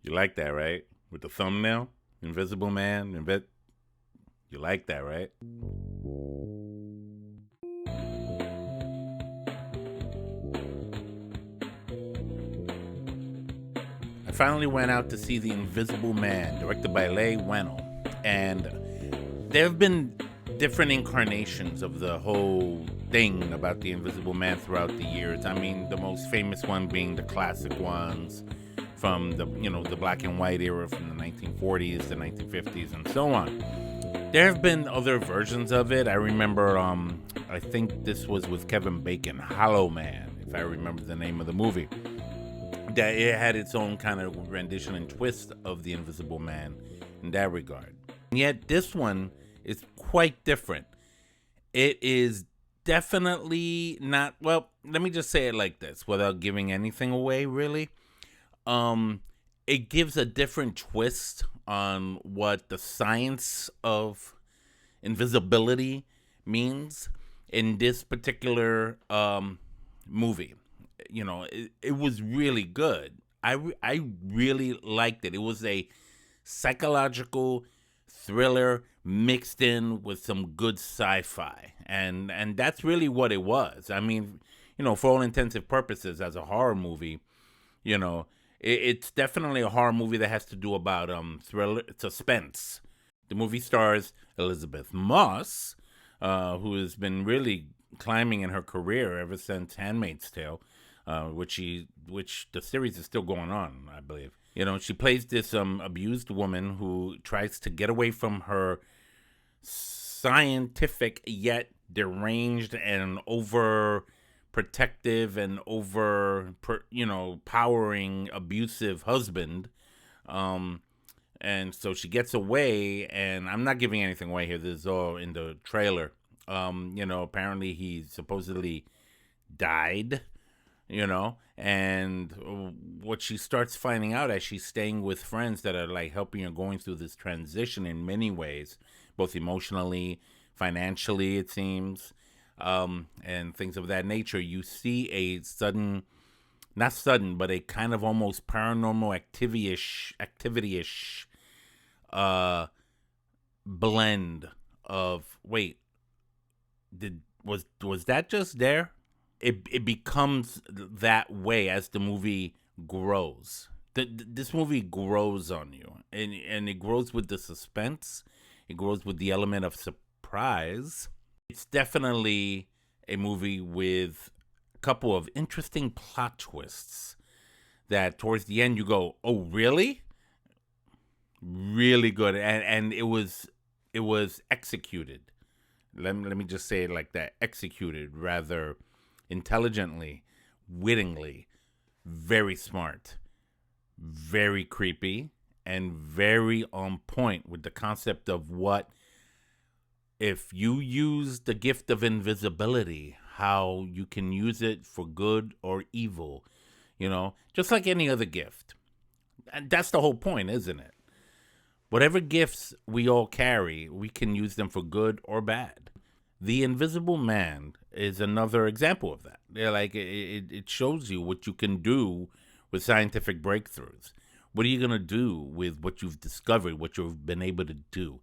You like that, right? With the thumbnail, Invisible Man, you like that, right? I finally went out to see The Invisible Man, directed by Leigh Whannell, and there have been different incarnations of the whole thing about the Invisible Man throughout the years. I mean, the most famous one being the classic ones from the black and white era from the 1940s, the 1950s, and so on. There have been other versions of it. I remember, I think this was with Kevin Bacon, Hollow Man, if I remember the name of the movie. That it had its own kind of rendition and twist of the Invisible Man in that regard. And yet this one is quite different. It is definitely not, well, let me just say it like this without giving anything away really. Um it gives a different twist on what the science of invisibility means in this particular movie. It was really good. I really liked it. It was a psychological thriller mixed in with some good sci-fi, and that's really what it was. I mean, for all intensive purposes, as a horror movie, it's definitely a horror movie that has to do about thriller suspense. The movie stars Elisabeth Moss, who has been really climbing in her career ever since Handmaid's Tale, which the series is still going on, I believe. She plays this abused woman who tries to get away from her scientific yet deranged and over protective and powering abusive husband. And so she gets away, and I'm not giving anything away here. This is all in the trailer. Apparently he supposedly died, and what she starts finding out as she's staying with friends that are like helping her going through this transition in many ways, both emotionally, financially, it seems, and things of that nature. You see a not sudden, but a kind of almost paranormal activity-ish blend of, wait, was that just there? It becomes that way as the movie grows. This movie grows on you, and it grows with the suspense. It grows with the element of surprise. It's definitely a movie with a couple of interesting plot twists that towards the end you go, "Oh, really?" Really good, and it was executed. Let me just say it like that: executed rather intelligently, wittingly, very smart, very creepy, and very on point with the concept of what if you use the gift of invisibility, how you can use it for good or evil, just like any other gift. And that's the whole point, isn't it? Whatever gifts we all carry, we can use them for good or bad. The Invisible Man is another example of that. Like it shows you what you can do with scientific breakthroughs. What are you gonna do with what you've discovered, what you've been able to do?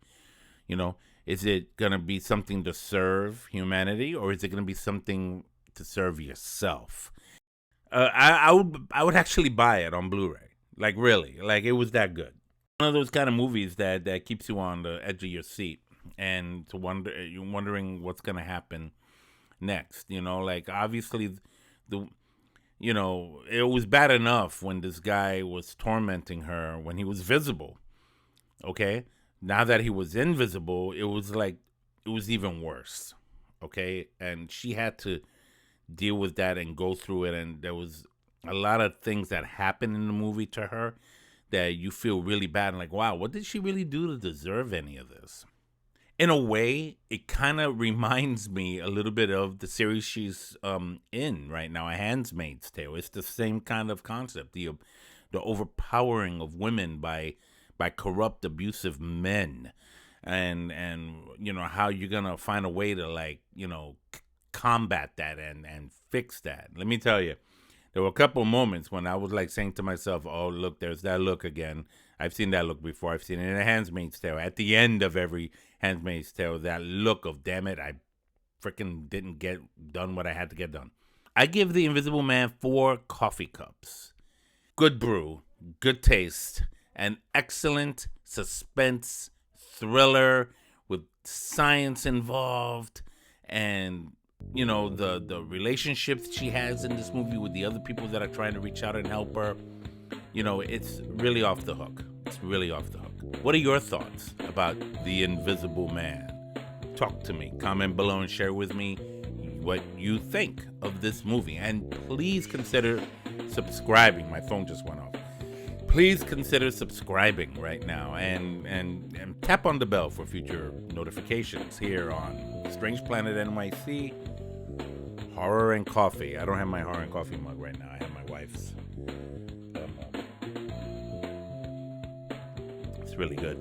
Is it gonna be something to serve humanity, or is it gonna be something to serve yourself? I would actually buy it on Blu-ray. Like really, like it was that good. One of those kind of movies that keeps you on the edge of your seat and you're wondering what's gonna happen next. Like obviously the it was bad enough when this guy was tormenting her when he was visible. Okay, now that he was invisible, it was like it was even worse. Okay, and she had to deal with that and go through it, and there was a lot of things that happened in the movie to her that you feel really bad and like, wow, what did she really do to deserve any of this? In a way, it kind of reminds me a little bit of the series she's in right now, A Handmaid's Tale. It's the same kind of concept, the overpowering of women by corrupt, abusive men, and how you're gonna find a way to combat that and fix that. Let me tell you, There were a couple moments when I was like saying to myself, "Oh, look, there's that look again. I've seen that look before. I've seen it in A Handmaid's Tale. At the end of every Handmaid's Tale, that look of, damn it, I freaking didn't get done what I had to get done." I give The Invisible Man 4 coffee cups. Good brew, good taste, an excellent suspense thriller with science involved, and the relationships she has in this movie with the other people that are trying to reach out and help her. It's really off the hook. It's really off the hook. What are your thoughts about The Invisible Man? Talk to me. Comment below and share with me what you think of this movie. And please consider subscribing. My phone just went off. Please consider subscribing right now and tap on the bell for future notifications here on Strange Planet NYC. Horror and Coffee. I don't have my horror and coffee mug right now. I have my wife's. It's really good.